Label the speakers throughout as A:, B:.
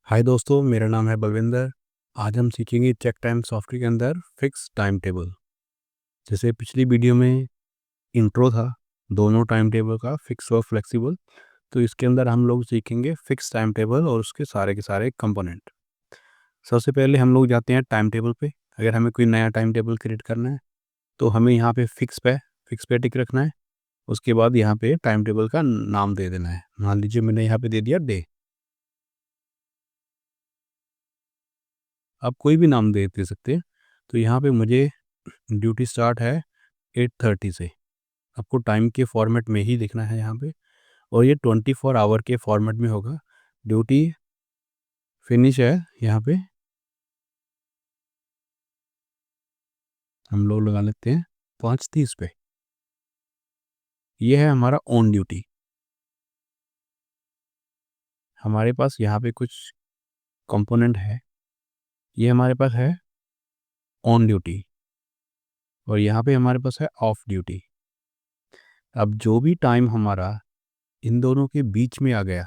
A: हाय दोस्तों, मेरा नाम है बलविंदर। आज हम सीखेंगे चेक टाइम सॉफ्टवेयर के अंदर फिक्स टाइम टेबल। जैसे पिछली वीडियो में इंट्रो था दोनों टाइम टेबल का, फिक्स और फ्लेक्सिबल। तो इसके अंदर हम लोग सीखेंगे फिक्स टाइम टेबल और उसके सारे के सारे कंपोनेंट। सबसे पहले हम लोग जाते हैं टाइम टेबल पे। अगर हमें कोई नया टाइम टेबल क्रिएट करना है तो हमें यहाँ पे फिक्स पे टिक रखना है। उसके बाद यहाँ पे टाइम टेबल का नाम दे देना है। मान लीजिए मैंने यहाँ पे दे दिया डे। आप कोई भी नाम दे सकते हैं। तो यहाँ पे मुझे ड्यूटी स्टार्ट है 8:30 से। आपको टाइम के फॉर्मेट में ही देखना है यहाँ पे, और ये 24 आवर के फॉर्मेट में होगा। ड्यूटी फिनिश है यहाँ पे, हम लोग लगा लेते हैं 5:30 पे। ये है हमारा ऑन ड्यूटी। हमारे पास यहाँ पे कुछ कंपोनेंट है। ये हमारे पास है ऑन ड्यूटी और यहाँ पे हमारे पास है ऑफ ड्यूटी। अब जो भी टाइम हमारा इन दोनों के बीच में आ गया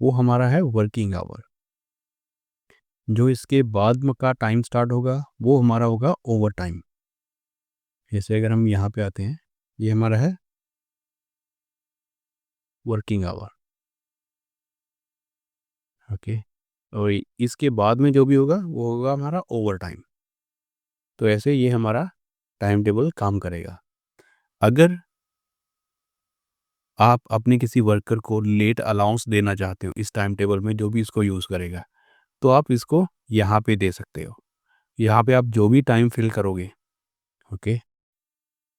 A: वो हमारा है वर्किंग आवर। जो इसके बाद में का टाइम स्टार्ट होगा वो हमारा होगा ओवर टाइम। जैसे अगर हम यहाँ पे आते हैं, ये हमारा है वर्किंग आवर। ओके। और इसके बाद में जो भी होगा वो होगा हमारा ओवर टाइम। तो ऐसे ये हमारा टाइम टेबल काम करेगा। अगर आप अपने किसी वर्कर को लेट अलाउंस देना चाहते हो इस टाइम टेबल में, जो भी इसको यूज़ करेगा, तो आप इसको यहाँ पे दे सकते हो। यहाँ पे आप जो भी टाइम फिल करोगे, ओके,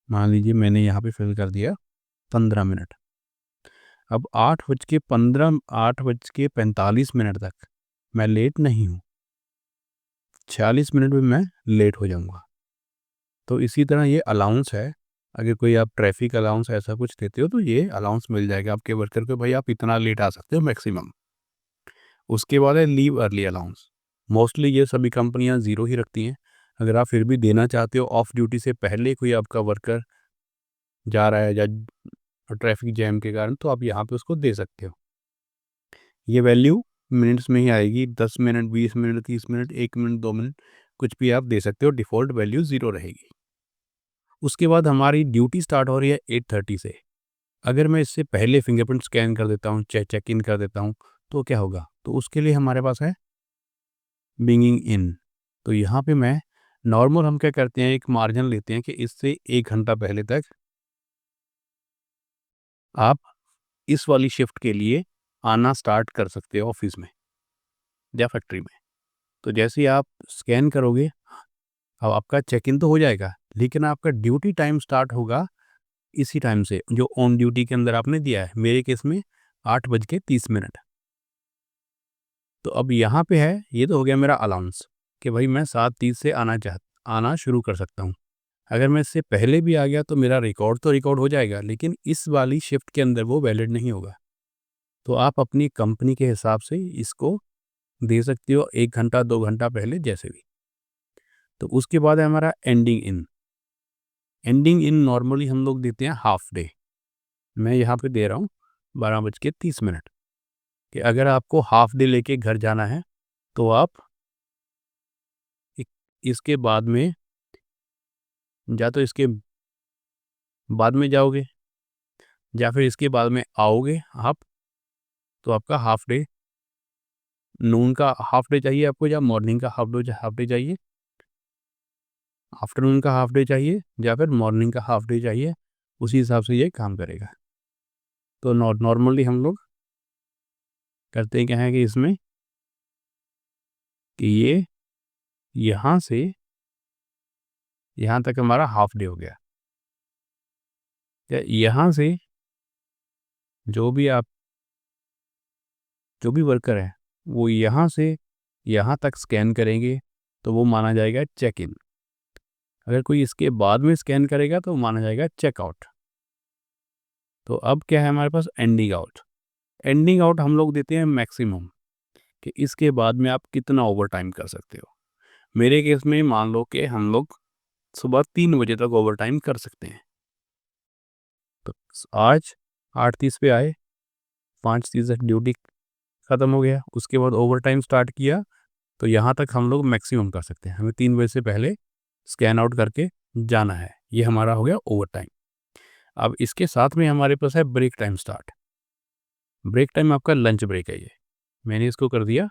A: मान लीजिए मैंने यहाँ पे फिल कर दिया 15 मिनट। अब 8:45 तक मैं लेट नहीं हूँ, 46 मिनट में मैं लेट हो जाऊँगा। तो इसी तरह ये अलाउंस है। अगर कोई आप ट्रैफिक अलाउंस ऐसा कुछ देते हो तो ये अलाउंस मिल जाएगा आपके वर्कर को, भाई आप इतना लेट आ सकते हो मैक्सिमम। उसके बाद है लीव अर्ली अलाउंस। मोस्टली ये सभी कंपनियां ज़ीरो ही रखती हैं। अगर आप फिर भी देना चाहते हो ऑफ ड्यूटी से पहले कोई आपका वर्कर जा रहा है या ट्रैफिक जैम के कारण, तो आप यहाँ पे उसको दे सकते हो। ये वैल्यू मिनट्स में ही आएगी। 10 minute, 20 minute, 30 minute, 1 minute, 2 minute, कुछ भी आप दे सकते हो। डिफ़ॉल्ट वैल्यू ज़ीरो रहेगी। उसके बाद हमारी ड्यूटी स्टार्ट हो रही है 8:30 से। अगर मैं इससे पहले फिंगरप्रिंट स्कैन कर देता हूँ, चेक इन कर देता हूँ, तो क्या होगा? तो उसके लिए हमारे पास है बिगिंग इन। तो यहाँ पे मैं नॉर्मल, हम क्या करते हैं, एक मार्जिन लेते हैं कि इससे 1 घंटा पहले तक आप इस वाली शिफ्ट के लिए आना स्टार्ट कर सकते हो ऑफिस में या फैक्ट्री में। तो जैसे ही आप स्कैन करोगे, अब आपका चेक इन तो हो जाएगा, लेकिन आपका ड्यूटी टाइम स्टार्ट होगा इसी टाइम से जो ऑन ड्यूटी के अंदर आपने दिया है। मेरे केस में 8:30। तो अब यहाँ पे है, ये तो हो गया मेरा अलाउंस कि भाई मैं 7:30 से आना शुरू कर सकता हूँ। अगर मैं इससे पहले भी आ गया तो मेरा रिकॉर्ड तो रिकॉर्ड हो जाएगा, लेकिन इस वाली शिफ्ट के अंदर वो वैलिड नहीं होगा। तो आप अपनी कंपनी के हिसाब से इसको दे सकते हो 1 घंटा 2 घंटा पहले, जैसे भी। तो उसके बाद है हमारा ending in. Ending in normally हम लोग देते हैं हाफ डे। मैं यहाँ पे दे रहा हूँ 12:30 कि अगर आपको हाफ डे लेके घर जाना है तो आप इसके बाद में, या तो इसके बाद में जाओगे या फिर इसके बाद में आओगे आप, तो आपका हाफ डे, नून का हाफ डे चाहिए आपको या मॉर्निंग का हाफ डे चाहिए, आफ्टरनून का हाफ डे चाहिए या फिर मॉर्निंग का हाफ डे चाहिए, उसी हिसाब से ये काम करेगा। तो नॉर्मली हम लोग करते हैं क्या है कि इसमें कि ये यहाँ से यहाँ तक हमारा हाफ डे हो गया। या यहाँ से जो भी वर्कर है वो यहाँ से यहाँ तक स्कैन करेंगे तो वो माना जाएगा चेक इन। अगर कोई इसके बाद में स्कैन करेगा तो माना जाएगा चेकआउट। तो अब क्या है हमारे पास एंडिंग आउट। एंडिंग आउट हम लोग देते हैं मैक्सिमम, कि इसके बाद में आप कितना ओवर टाइम कर सकते हो। मेरे केस में मान लो कि हम लोग सुबह 3 बजे तक ओवर टाइम कर सकते हैं। तो आज 8:30 पे आए, 5:30 तक ड्यूटी ख़त्म हो गया। उसके बाद ओवर टाइम स्टार्ट किया, तो यहाँ तक हम लोग मैक्सिमम कर सकते हैं। हमें 3 बजे से पहले स्कैन आउट करके जाना है। ये हमारा हो गया ओवर टाइम। अब इसके साथ में हमारे पास है break time start. Break time आपका लंच ब्रेक है ये। मैंने इसको कर दिया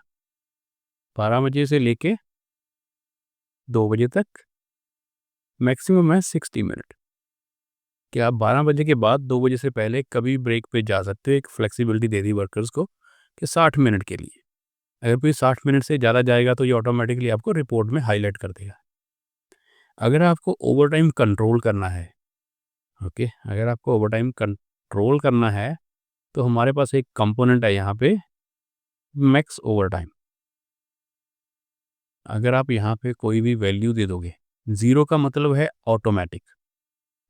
A: 12 बजे से लेके 2 बजे तक, मैक्सिमम है 60 मिनट। कि आप 12 बजे के बाद 2 बजे से पहले कभी ब्रेक पे जा सकते हो। एक फ्लेक्सिबिलिटी दे दी वर्कर्स को कि 60 मिनट के लिए। अगर कोई 60 मिनट से ज़्यादा जाएगा तो ये ऑटोमेटिकली आपको रिपोर्ट में हाईलाइट कर देगा। अगर आपको ओवरटाइम कंट्रोल करना है, ओके, अगर आपको ओवरटाइम कंट्रोल करना है तो हमारे पास एक कंपोनेंट है यहाँ पे, मैक्स ओवरटाइम। अगर आप यहाँ पे कोई भी वैल्यू दे दोगे, 0 का मतलब है ऑटोमेटिक।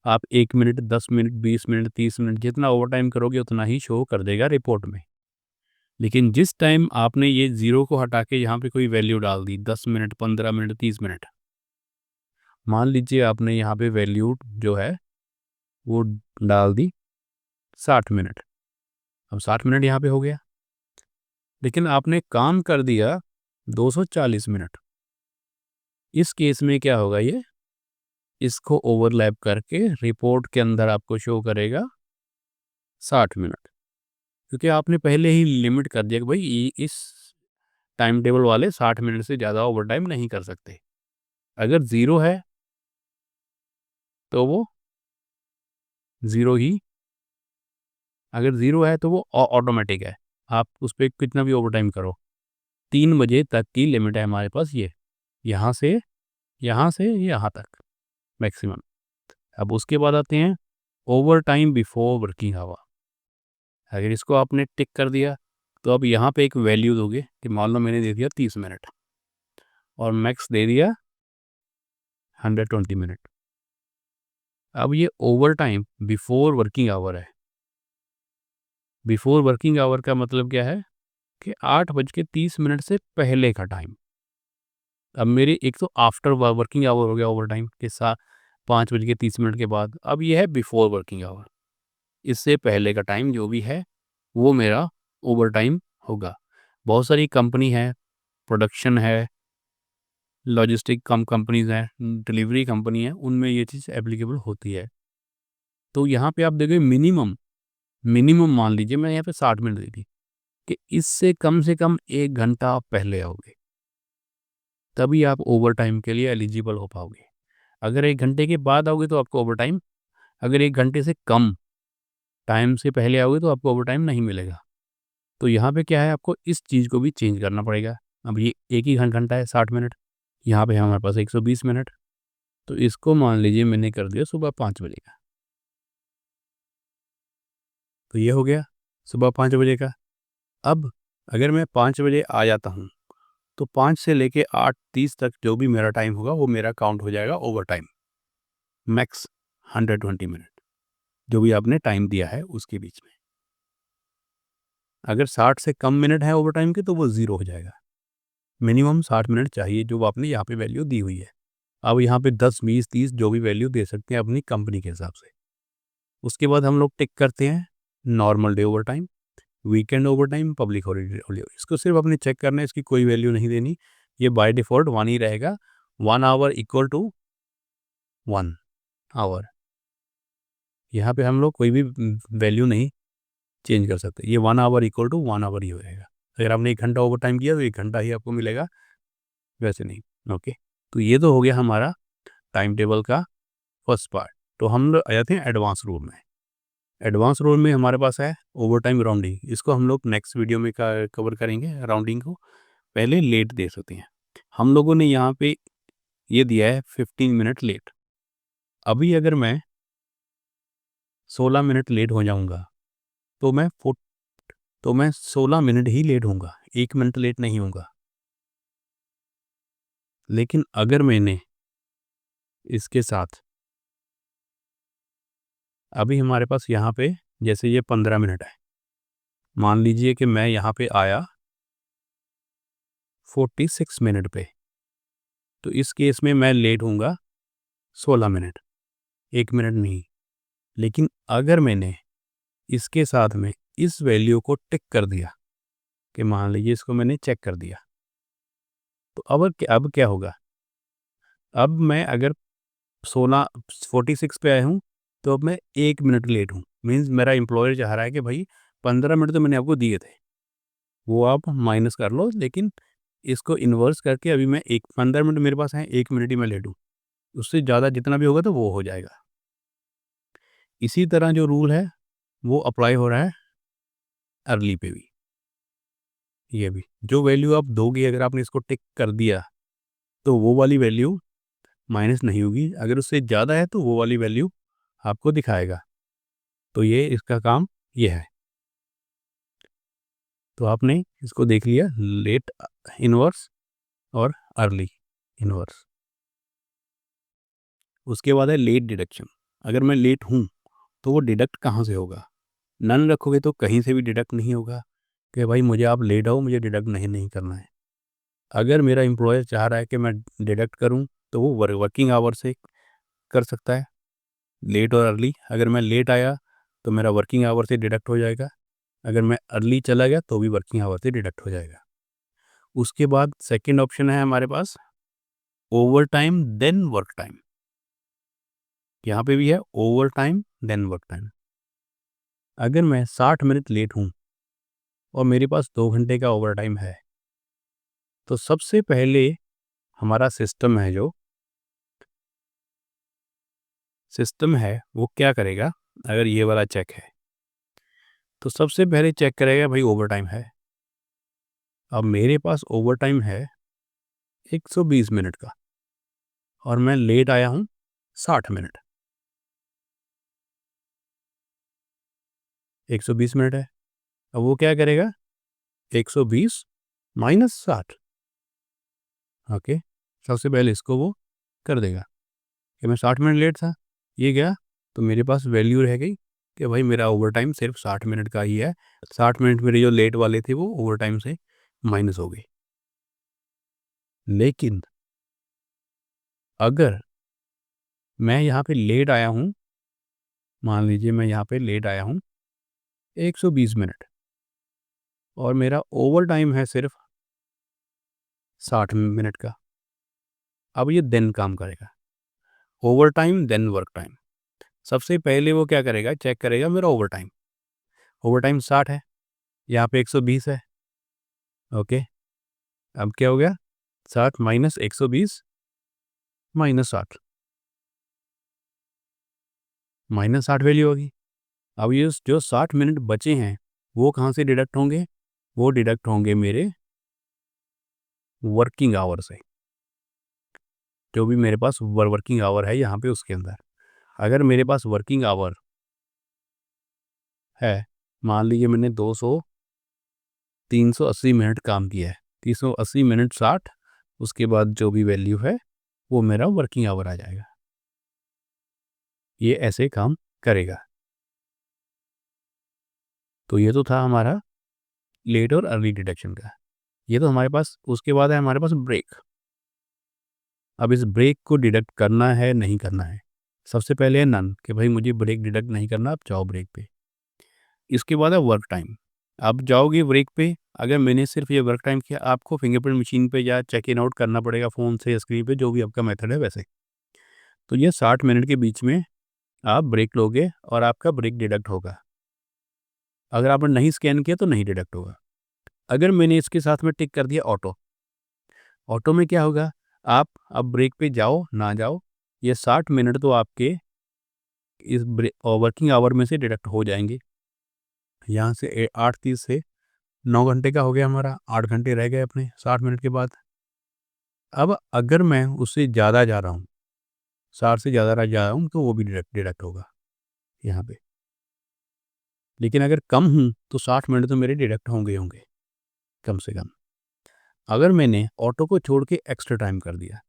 A: आप 1 मिनट, 10 मिनट, 20 मिनट, 30 मिनट जितना ओवरटाइम करोगे उतना ही शो कर देगा रिपोर्ट में। लेकिन जिस टाइम आपने ये 0 को हटा के यहाँ पे कोई वैल्यू डाल दी, 10 मिनट, 15 मिनट, 30 मिनट, मान लीजिए आपने यहाँ पे वैल्यू जो है वो डाल दी 60 मिनट। अब 60 मिनट यहाँ पे हो गया, लेकिन आपने काम कर दिया 240 मिनट। इस केस में क्या होगा, ये इसको ओवरलैप करके रिपोर्ट के अंदर आपको शो करेगा 60 मिनट, क्योंकि आपने पहले ही लिमिट कर दिया कि भाई इस टाइम टेबल वाले 60 मिनट से ज़्यादा ओवरटाइम नहीं कर सकते। अगर 0 है तो वो 0 ही, अगर 0 है तो वो ऑटोमेटिक है। आप उस पर कितना भी ओवरटाइम करो। 3 बजे तक की लिमिट है हमारे पास ये, यहाँ से यहाँ तक मैक्सिमम। अब उसके बाद आते हैं over time before working hour. अगर इसको आपने टिक कर दिया तो अब यहाँ पे एक वैल्यू दोगे कि मान लो मैंने दे दिया 30 मिनट और मैक्स दे दिया 120 मिनट। अब ये over time before working hour है। बिफोर वर्किंग आवर का मतलब क्या है कि 8:30 से पहले का टाइम। अब मेरी एक तो आफ्टर वर्किंग आवर हो गया ओवर टाइम के साथ 5:30 के बाद। अब ये है बिफोर वर्किंग आवर, इससे पहले का टाइम जो भी है वो मेरा ओवर टाइम होगा। बहुत सारी कंपनी है, प्रोडक्शन है, लॉजिस्टिक कंपनीज हैं, डिलीवरी कंपनी है, उनमें ये चीज़ एप्लीकेबल होती है। तो यहाँ पे आप देखिए मिनिमम मान लीजिए मैं यहाँ पे 60 मिनट दी थी कि इससे कम से कम 1 घंटा आप पहले आओगे, तभी आप ओवर टाइम के लिए एलिजिबल हो पाओगे। अगर 1 घंटे के बाद आओगे तो आपको ओवर टाइम, अगर 1 घंटे से कम टाइम से पहले आओगे तो आपको ओवर टाइम नहीं मिलेगा। तो यहाँ पे क्या है, आपको इस चीज़ को भी चेंज करना पड़ेगा। अब ये एक ही घंटा है 60 मिनट, यहाँ पे हमारे पास 120 मिनट, तो इसको मान लीजिए मैंने कर दिया सुबह 5 बजे का। तो ये हो गया सुबह 5 बजे का। अब अगर मैं 5 बजे आ जाता हूँ तो 5 से लेके 8:30 तक जो भी मेरा टाइम होगा वो मेरा काउंट हो जाएगा ओवर टाइम, मैक्स 120 मिनट जो भी आपने टाइम दिया है उसके बीच में। अगर 60 से कम मिनट है ओवर टाइम के तो वो 0 हो जाएगा। मिनिमम 60 मिनट चाहिए जो आपने यहाँ पे वैल्यू दी हुई है। अब यहाँ पे 10, 20, 30 जो भी वैल्यू दे सकते हैं अपनी कंपनी के हिसाब से। उसके बाद हम लोग टिक करते हैं normal day over time, weekend over time, public holiday. इसको सिर्फ अपने चेक करना है, इसकी कोई वैल्यू नहीं देनी। ये बाय डिफ़ॉल्ट 1 ही रहेगा। 1 आवर इक्वल टू 1 आवर। यहाँ पे हम लोग कोई भी वैल्यू नहीं चेंज कर सकते। ये 1 आवर इक्वल टू 1 आवर ही हो जाएगा। अगर आपने 1 घंटा ओवर टाइम किया तो 1 घंटा ही आपको मिलेगा, वैसे नहीं। ओके, तो ये तो हो गया हमारा टाइम टेबल का फर्स्ट पार्ट। तो हम लोग आ जाते हैं एडवांस रूल में। एडवांस रूल में हमारे पास है ओवर टाइम राउंडिंग। इसको हम लोग नेक्स्ट वीडियो में कवर करेंगे राउंडिंग को। पहले लेट दे सकते हैं। हम लोगों ने यहाँ पे ये दिया है 15 मिनट लेट। अभी अगर मैं 16 मिनट लेट हो जाऊँगा तो मैं 16 मिनट ही लेट होऊंगा, 1 मिनट लेट नहीं होऊंगा। लेकिन अगर मैंने इसके साथ अभी हमारे पास यहाँ पे जैसे ये 15 मिनट है, मान लीजिए कि मैं यहाँ पे आया 46 मिनट पे, तो इस केस में मैं लेट होऊंगा 16 मिनट, 1 मिनट नहीं। लेकिन अगर मैंने इसके साथ में इस वैल्यू को टिक कर दिया कि मान लीजिए इसको मैंने चेक कर दिया, तो अब क्या होगा? अब मैं अगर 16:46 पे आया हूँ, तो अब मैं 1 मिनट लेट हूँ। मीन्स मेरा एम्प्लॉयर चाह रहा है कि भाई 15 मिनट तो मैंने आपको दिए थे, वो आप माइनस कर लो, लेकिन इसको इन्वर्स करके अभी मैं 15 मिनट मेरे पास हैं, 1 मिनट ही मैं लेट हूँ। उससे ज़्यादा जितना भी होगा तो वो हो जाएगा। इसी तरह जो रूल है वो अप्लाई हो रहा है अर्ली पे भी। ये भी जो वैल्यू आप दोगे, अगर आपने इसको टिक कर दिया तो वो वाली वैल्यू माइनस नहीं होगी, अगर उससे ज़्यादा है तो वो वाली वैल्यू आपको दिखाएगा। तो ये इसका काम ये है। तो आपने इसको देख लिया, लेट इनवर्स और अर्ली इनवर्स। उसके बाद है लेट डिडक्शन। अगर मैं लेट हूँ तो वो डिडक्ट कहाँ से होगा? नन रखोगे तो कहीं से भी डिडक्ट नहीं होगा कि भाई मुझे आप लेट आओ, मुझे डिडक्ट नहीं नहीं करना है। अगर मेरा एम्प्लॉयर चाह रहा है कि मैं डिडक्ट करूँ तो वो वर्किंग आवर से कर सकता है, लेट और अर्ली। अगर मैं लेट आया तो मेरा वर्किंग आवर से डिडक्ट हो जाएगा, अगर मैं अर्ली चला गया तो भी वर्किंग आवर से डिडक्ट हो जाएगा। उसके बाद सेकंड ऑप्शन है हमारे पास over time then work time. यहाँ पे भी है over time then work time. अगर मैं 60 मिनट लेट हूँ और मेरे पास 2 घंटे का ओवर टाइम है, तो सबसे पहले हमारा सिस्टम है वो क्या करेगा? अगर ये वाला चेक है तो सबसे पहले चेक करेगा भाई ओवर टाइम है। अब मेरे पास ओवर टाइम है 120 मिनट का और मैं लेट आया हूँ 60 मिनट। 120 मिनट है, अब वो क्या करेगा? 120 माइनस 60। ओके, सबसे पहले इसको वो कर देगा कि मैं 60 मिनट लेट था, ये गया तो मेरे पास वैल्यू रह गई कि भाई मेरा ओवर टाइम सिर्फ 60 मिनट का ही है। 60 मिनट मेरे जो लेट वाले थे वो ओवर टाइम से माइनस हो गए। लेकिन अगर मैं यहाँ पे लेट आया हूँ, मान लीजिए मैं यहाँ पे लेट आया हूँ 120 मिनट और मेरा ओवर टाइम है सिर्फ 60 मिनट का। अब ये देन काम करेगा, over time then work time. सबसे पहले वो क्या करेगा? चेक करेगा मेरा ओवर टाइम। ओवर टाइम 60 है, यहाँ पे 120 है। ओके, अब क्या हो गया? 60 माइनस 120 माइनस 60, माइनस 60 वैल्यू होगी। अब ये जो 60 मिनट बचे हैं वो कहाँ से डिडक्ट होंगे? वो डिडक्ट होंगे मेरे वर्किंग आवर से, जो भी मेरे पास वर्किंग आवर है यहाँ पे उसके अंदर। अगर मेरे पास वर्किंग आवर है, मान लीजिए मैंने 380 मिनट काम किया है, 380 मिनट 60, उसके बाद जो भी वैल्यू है वो मेरा वर्किंग आवर आ जाएगा। ये ऐसे काम करेगा। तो ये तो था हमारा लेट और अर्ली डिडक्शन का। ये तो हमारे पास, उसके बाद है हमारे पास ब्रेक। अब इस ब्रेक को डिडक्ट करना है नहीं करना है? सबसे पहले है नन, कि भाई मुझे ब्रेक डिडक्ट नहीं करना, आप जाओ ब्रेक पे। इसके बाद है वर्क टाइम। आप जाओगे ब्रेक पे, अगर मैंने सिर्फ ये वर्क टाइम किया, आपको फिंगरप्रिंट मशीन पे या चेक इन आउट करना पड़ेगा फ़ोन से या स्क्रीन पे, जो भी आपका मेथड है वैसे। तो ये 60 मिनट के बीच में आप ब्रेक लोगे और आपका ब्रेक डिडक्ट होगा। अगर आपने नहीं स्कैन किया तो नहीं डिडक्ट होगा। अगर मैंने इसके साथ में टिक कर दिया ऑटो, ऑटो में क्या होगा? आप अब ब्रेक पे जाओ ना जाओ, ये 60 मिनट तो आपके इस वर्किंग आवर में से डिडक्ट हो जाएंगे। यहाँ से 8:30 से 9 घंटे का हो गया हमारा, 8 घंटे रह गए अपने 60 मिनट के बाद। अब अगर मैं उससे ज़्यादा जा रहा हूँ, 60 से ज़्यादा जा रहा हूँ, तो वो भी डिडक्ट होगा यहाँ पे। लेकिन अगर कम हूँ तो 60 मिनट तो मेरे डिडक्ट होंगे ही होंगे कम से कम। अगर मैंने ऑटो को छोड़ के एक्स्ट्रा टाइम कर दिया,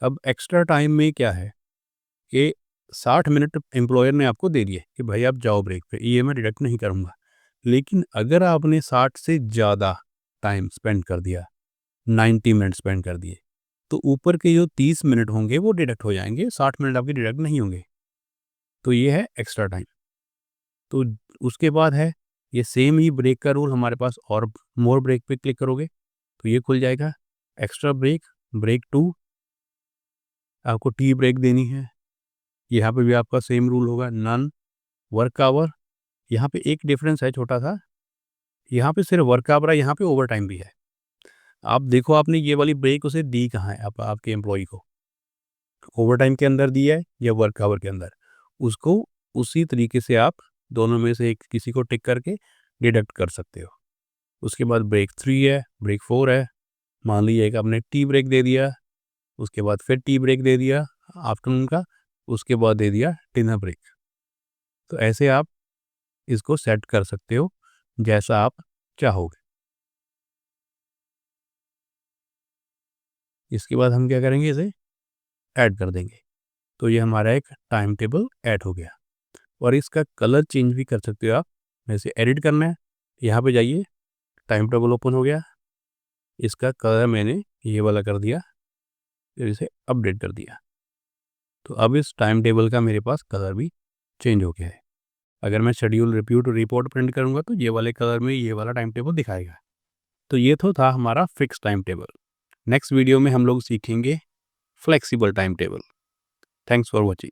A: अब एक्स्ट्रा टाइम में क्या है कि 60 मिनट एम्प्लॉयर ने आपको दे दिए कि भाई आप जाओ ब्रेक पे, ये मैं डिडक्ट नहीं करूँगा। लेकिन अगर आपने 60 से ज़्यादा टाइम स्पेंड कर दिया, 90 मिनट स्पेंड कर दिए, तो ऊपर के जो 30 मिनट होंगे वो डिडक्ट हो जाएंगे, 60 मिनट आपके डिडक्ट नहीं होंगे। तो ये है एक्स्ट्रा टाइम। तो उसके बाद है ये सेम ही ब्रेक का रूल हमारे पास, और मोर ब्रेक पे क्लिक करोगे तो ये खुल जाएगा। एक्स्ट्रा ब्रेक, ब्रेक 2, आपको टी ब्रेक देनी है। यहाँ पे भी आपका सेम रूल होगा, नन, वर्क आवर। यहाँ पे एक डिफरेंस है छोटा सा, यहाँ पे सिर्फ वर्क आवर है, यहाँ पे ओवर टाइम भी है। आप देखो आपने ये वाली ब्रेक उसे दी कहाँ है, आपके एम्प्लॉय को, ओवर टाइम के अंदर दी है या वर्क आवर के अंदर। उसको उसी तरीके से आप दोनों में से एक किसी को टिक करके डिडक्ट कर सकते हो। उसके बाद ब्रेक 3 है, ब्रेक 4 है। मान लीजिए एक आपने टी ब्रेक दे दिया, उसके बाद फिर टी ब्रेक दे दिया आफ्टरनून का, उसके बाद दे दिया डिनर ब्रेक। तो ऐसे आप इसको सेट कर सकते हो जैसा आप चाहोगे। इसके बाद हम क्या करेंगे, इसे ऐड कर देंगे। तो ये हमारा एक टाइम टेबल ऐड हो गया। और इसका कलर चेंज भी कर सकते हो आप। वैसे एडिट करना है, यहाँ पे जाइए, टाइम टेबल ओपन हो गया, इसका कलर मैंने ये वाला कर दिया, फिर इसे अपडेट कर दिया। तो अब इस टाइम टेबल का मेरे पास कलर भी चेंज हो गया है। अगर मैं शेड्यूल रिप्यूट रिपोर्ट प्रिंट करूँगा तो ये वाले कलर में ये वाला टाइम टेबल दिखाएगा। तो ये तो था हमारा fix time table. Next video में हम लोग सीखेंगे flexible time table. Thanks for watching.